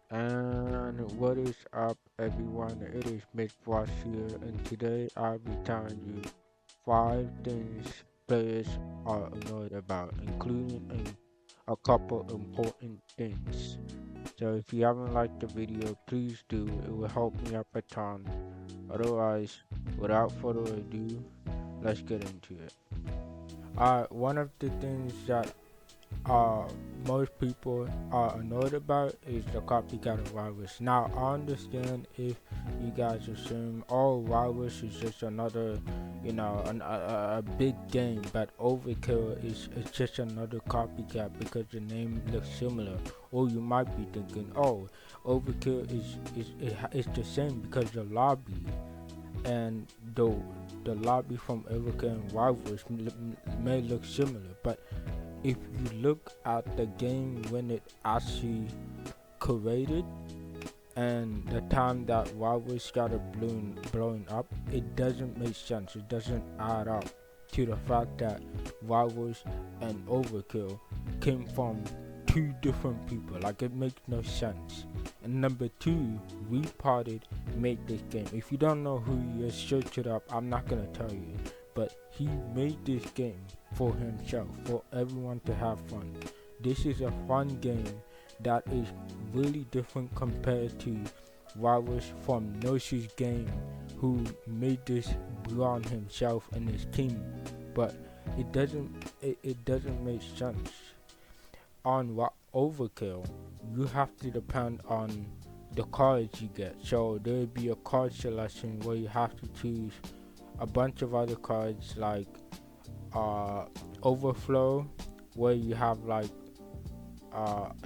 And what is up, everyone? It is Mitch Boss here, and today I'll be telling you 5 things players are annoyed about, including a couple important things. So if you haven't liked the video, please do. It will help me up a ton. Otherwise, without further ado, let's get into it. One of the things that uh, most people are annoyed about is the copycat of virus. Now, I understand if you guys assume, oh, virus is just another, a big game, but overkill is just another copycat because the name looks similar. Or you might be thinking, oh, overkill is the same because the lobby and the lobby from overkill and virus may look similar, but if you look at the game when it actually created and the time that Huawei started blowing up, it doesn't make sense. It doesn't add up to the fact that Huawei and Overkill came from two different people. Like, it makes no sense. And number two, Reparted made this game. If you don't know who he is, search it up. I'm not gonna tell you, but he made this game for himself, for everyone to have fun. This is a fun game that is really different compared to Virus from Noshi's game, who made this beyond himself and his team. But it doesn't make sense. On Overkill, you have to depend on the cards you get. So there will be a card selection where you have to choose a bunch of other cards like Overflow, where you have like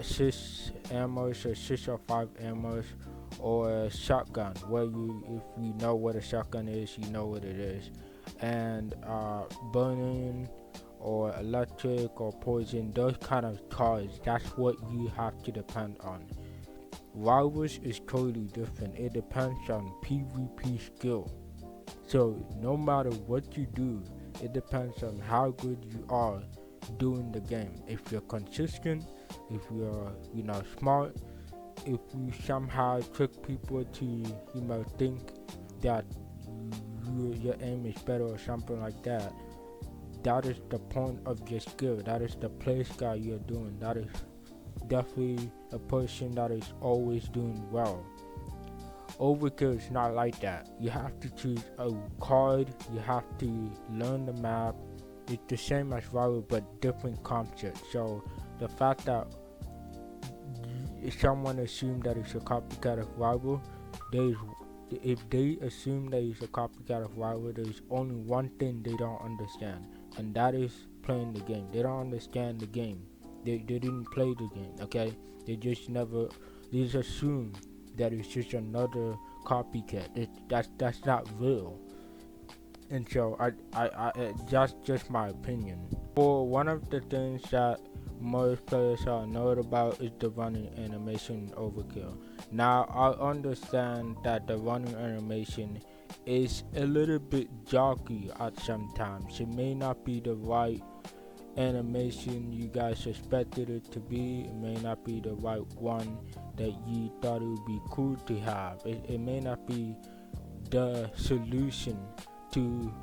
6 ammos or 6 or 5 ammos, or a shotgun where if you know what a shotgun is, you know what it is, and burning or electric or poison, those kind of cards, that's what you have to depend on. Virus is totally different. It depends on PvP skill. So no matter what you do, it depends on how good you are doing the game. If you're consistent, if you're smart, if you somehow trick people to think that your aim is better or something like that, that is the point of your skill. That is the play style you're doing. That is definitely a person that is always doing well. Overkill is not like that. You have to choose a card, you have to learn the map. It's the same as Rival but different concept. So the fact that someone assumed that it's a copycat of Rival, if they assume that it's a copycat of Rival, there's only one thing they don't understand, and that is playing the game. They don't understand the game. They didn't play the game, okay? They just assume that it's just another copycat. That's not real. And so that's just my opinion. For one of the things that most players are annoyed about is the running animation overkill. Now I understand that the running animation is a little bit jockey at sometimes. It may not be the right animation you guys expected it to be. It may not be the right one that you thought it would be cool to have. It may not be the solution to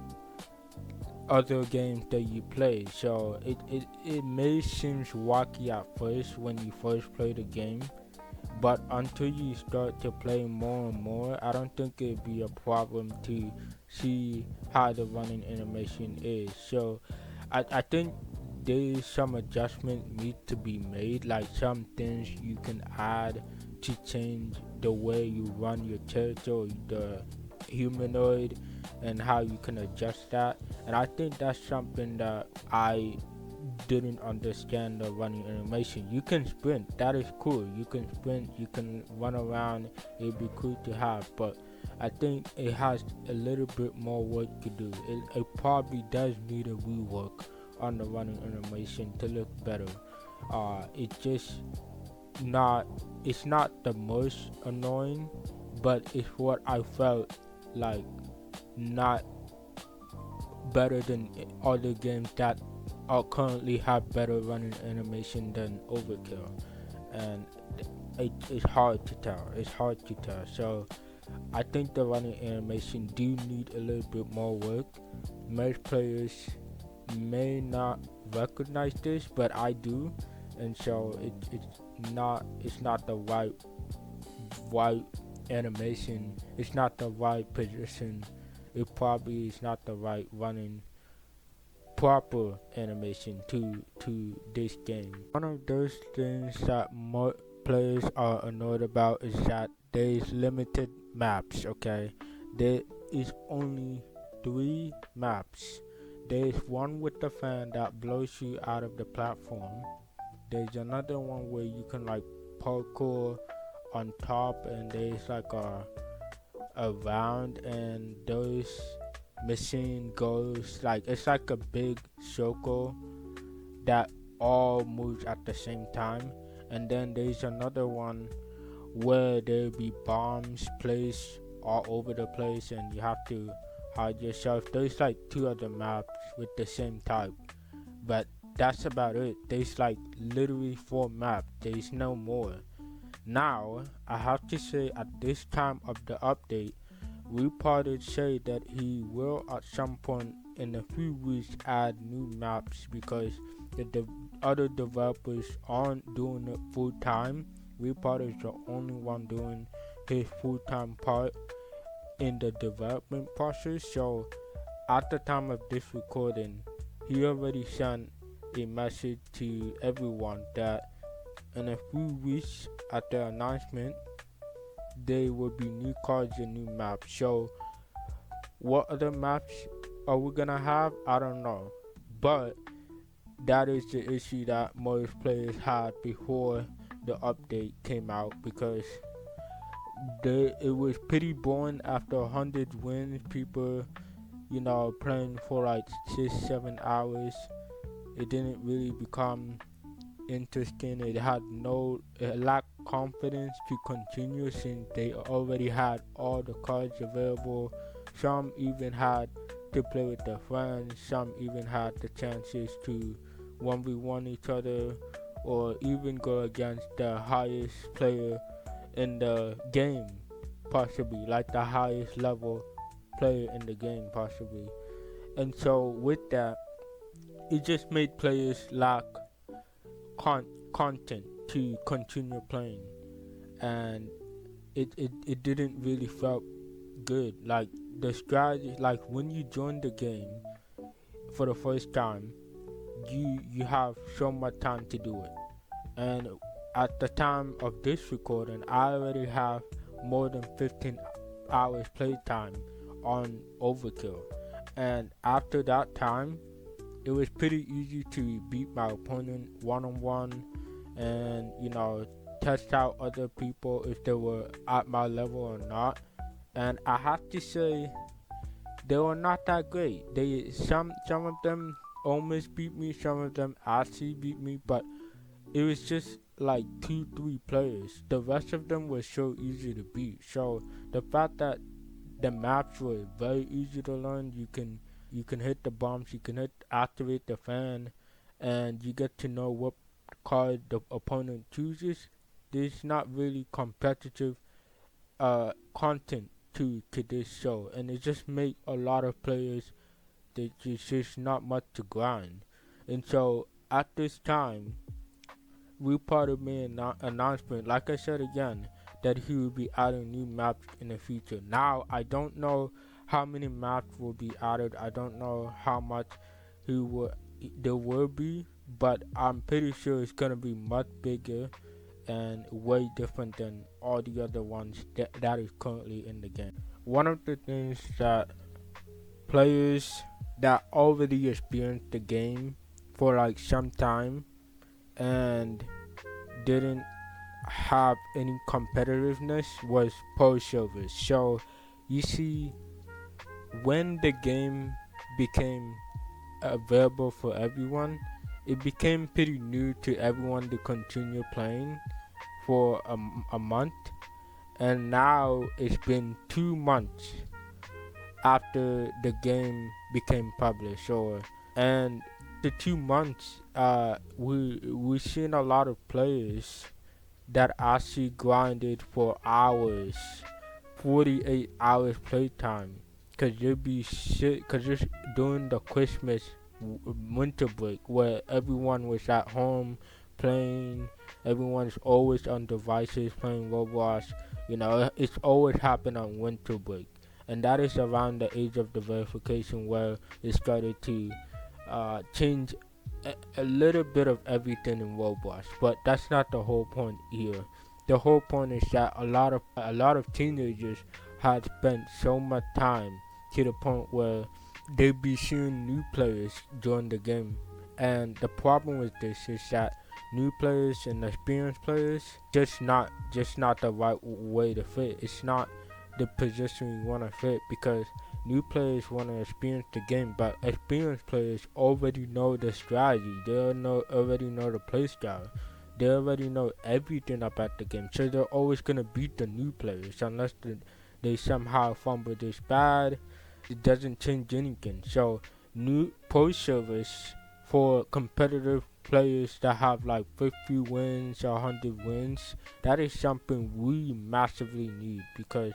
other games that you play. So it may seem wacky at first when you first play the game, but until you start to play more and more, I don't think it'd be a problem to see how the running animation is. So I think there is some adjustment need to be made, like some things you can add to change the way you run your character or the humanoid, and how you can adjust that. And I think that's something that I didn't understand. The running animation, you can sprint, that is cool. You can sprint, you can run around, it'd be cool to have, but I think it has a little bit more work to do. It probably does need a rework on the running animation to look better. It's not the most annoying, but it's what I felt like not better than other games that currently have better running animation than Overkill. And it's hard to tell. It's hard to tell. So I think the running animation do need a little bit more work. Most players may not recognize this, but I do, and so it's not the right animation. It's not the right position. It probably is not the right running proper animation to this game. One of those things that more players are annoyed about is that there's limited maps. Okay, there is only 3 maps. There's one with the fan that blows you out of the platform. There's another one where you can like parkour on top, and there's like a round, and those machine goes like it's like a big circle that all moves at the same time. And then there's another one where there'll be bombs placed all over the place and you have to hide yourself. There's like 2 other maps with the same type, but that's about it. There's like literally 4 maps. There's no more. Now I have to say, at this time of the update, reported say that he will at some point in a few weeks add new maps because the other developers aren't doing it full time. Reported is the only one doing his full time part in the development process. So at the time of this recording, he already sent a message to everyone that in a few weeks at the announcement there will be new cards and new maps. So what other maps are we gonna have? I don't know, but that is the issue that most players had before the update came out, because it was pretty boring after 100 wins. People, playing for like 6-7 hours. It didn't really become interesting. It lacked confidence to continue since they already had all the cards available. Some even had to play with their friends. Some even had the chances to 1v1 each other, or even go against the highest player in the game, possibly like the highest level player in the game, possibly. And so with that, it just made players lack content to continue playing, and it didn't really felt good. Like the strategy, like when you join the game for the first time, you have so much time to do it. And at the time of this recording, I already have more than 15 hours playtime on Overkill, and after that time it was pretty easy to beat my opponent one-on-one, and test out other people if they were at my level or not. And I have to say, they were not that great. Some of them almost beat me, some of them actually beat me, but it was just like 2-3 players. The rest of them were so easy to beat. So the fact that the maps were very easy to learn, you can hit the bombs, you can activate the fan, and you get to know what card the opponent chooses. There's not really competitive content to this show, and it just make a lot of players that there's just not much to grind. And so at this time, reported made an announcement, like I said again, that he will be adding new maps in the future. Now I don't know how many maps will be added. I don't know how much there will be, but I'm pretty sure it's gonna be much bigger and way different than all the other ones that is currently in the game. One of the things that players that already experienced the game for like some time and didn't have any competitiveness was pro servers. So you see, when the game became available for everyone, it became pretty new to everyone to continue playing for a month. And now it's been 2 months after the game became published, and the 2 months, we seen a lot of players that actually grinded for hours, 48 hours playtime, cause you'll be shit, cause it's during the Christmas winter break where everyone was at home playing, everyone's always on devices playing Roblox. You know, it's always happened on winter break, and that is around the age of the verification where it started to change a little bit of everything in Roblox. But that's not the whole point here. The whole point is that a lot of teenagers had spent so much time to the point where they be seeing new players join the game. And the problem with this is that new players and experienced players just not the right way to fit. It's not the position you want to fit, because new players want to experience the game, but experienced players already know the strategy. Already know the play style. They already know everything about the game, so they're always gonna beat the new players unless they somehow fumble this bad. It doesn't change anything. So new pro servers for competitive players that have like 50 wins or 100 wins, that is something we massively need, because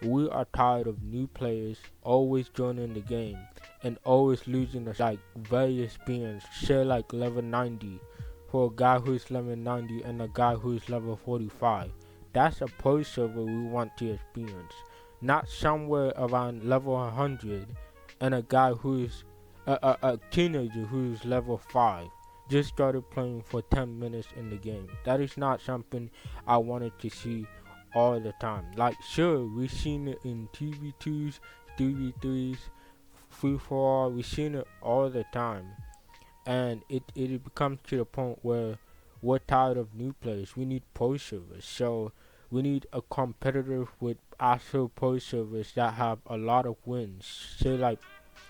we are tired of new players always joining the game and always losing us like very experienced, say like level 90 for a guy who's level 90 and a guy who's level 45. That's a pro server we want to experience, not somewhere around level 100 and a guy who's a teenager who's level 5 just started playing for 10 minutes in the game. That is not something I wanted to see all the time. Like, sure, we've seen it in TV2s, TV3s, free for all. We've seen it all the time, and it becomes to the point where we're tired of new players. We need pro servers. So we need a competitor with actual pro servers that have a lot of wins, say like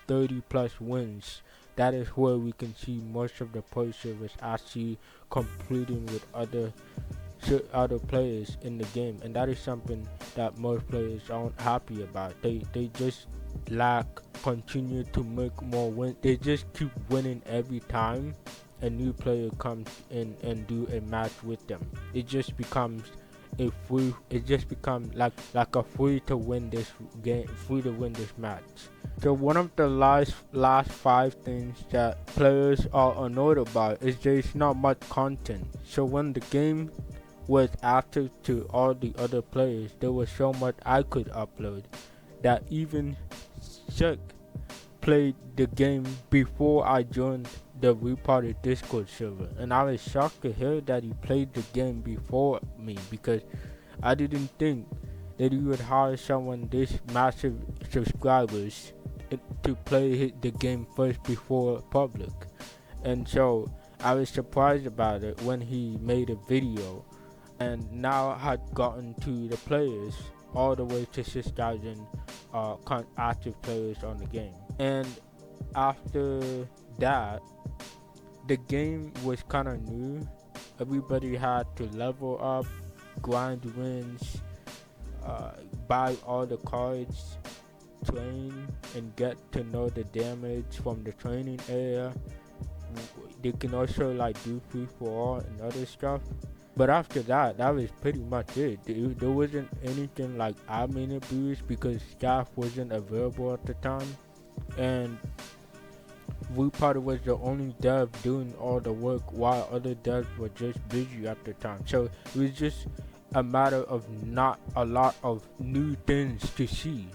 30 plus wins. That is where we can see most of the pro servers actually competing with other players in the game, and that is something that most players aren't happy about. They just continue to make more wins. They just keep winning every time a new player comes in and do a match with them. It just becomes like a free to win this game, free to win this match. So one of the last 5 things that players are annoyed about is there's not much content. So when the game was active to all the other players, there was so much I could upload that even Chuck played the game before I joined the reported Discord server, and I was shocked to hear that he played the game before me, because I didn't think that he would hire someone this massive subscribers to play the game first before public. And so I was surprised about it when he made a video, and now had gotten to the players all the way to 6,000 active players on the game. And after that, the game was kind of new. Everybody had to level up, grind wins, buy all the cards, train, and get to know the damage from the training area. They can also like do free for all and other stuff. But after that, that was pretty much it. There wasn't anything like admin abuse, because staff wasn't available at the time, and WeParty was the only dev doing all the work while other devs were just busy at the time. So it was just a matter of not a lot of new things to see.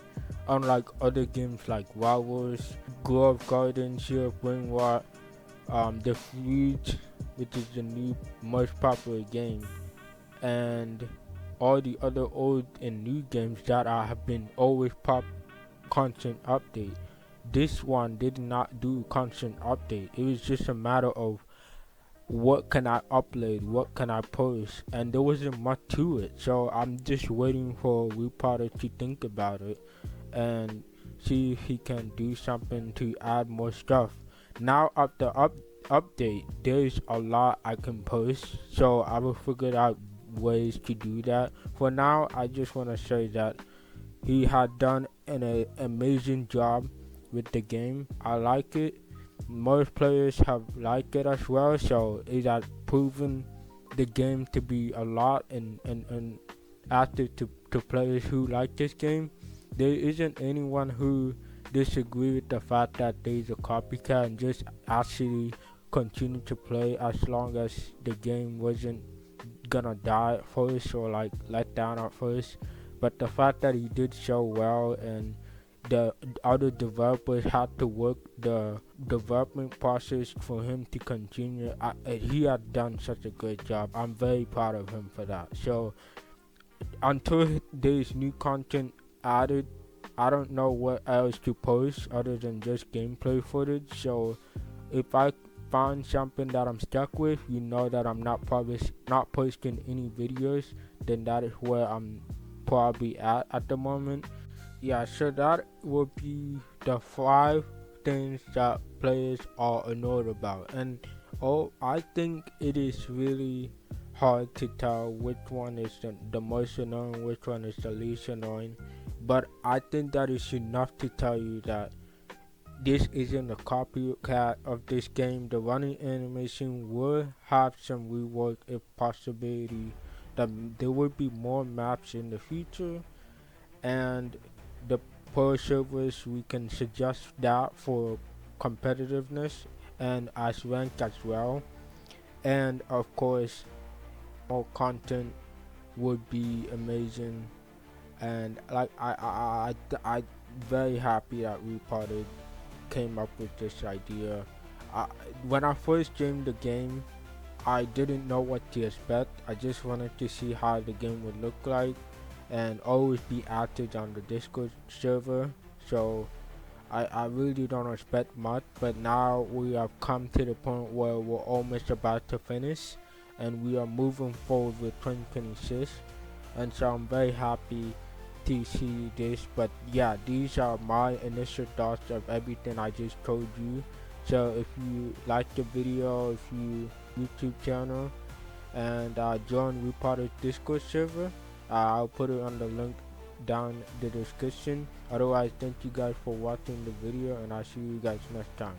Unlike other games like Wild Wars, Grove Garden, Sea of Rainwater, The Fleet, which is the new most popular game, and all the other old and new games that have been always pop constant update. This one did not do constant update. It was just a matter of what can I upload, what can I post, and there wasn't much to it. So I'm just waiting for WeParty to think about it and see if he can do something to add more stuff. Now after update, there's a lot I can post, so I will figure out ways to do that. For now, I just want to say that he had done an amazing job with the game. I like it. Most players have liked it as well, so it has proven the game to be a lot and active to players who like this game. There isn't anyone who disagree with the fact that there's a copycat and just actually continue to play as long as the game wasn't gonna die at first or like let down at first. But the fact that he did so well and the other developers had to work the development process for him to continue. He had done such a great job. I'm very proud of him for that. So until there's new content added, I don't know what else to post other than just gameplay footage. So if I find something that I'm stuck with, you know that I'm not posting any videos, then that is where I'm probably at the moment. Yeah, so that will be the 5 things that players are annoyed about. And I think it is really hard to tell which one is the most annoying, which one is the least annoying. But I think that is enough to tell you that this isn't a copycat of this game. The running animation will have some rework if possibility. That there will be more maps in the future, and the pro servers we can suggest that for competitiveness and as ranked as well. And of course, more content would be amazing. And like I very happy that Reported came up with this idea. When I first joined the game, I didn't know what to expect. I just wanted to see how the game would look like and always be active on the Discord server. So I really don't expect much, but now we have come to the point where we're almost about to finish and we are moving forward with 2026. And so I'm very happy to see this. But yeah, these are my initial thoughts of everything I just told you. So if you like the video, if you YouTube channel and join Reporter's Discord server, I'll put it on the link down the description. Otherwise, thank you guys for watching the video and I'll see you guys next time.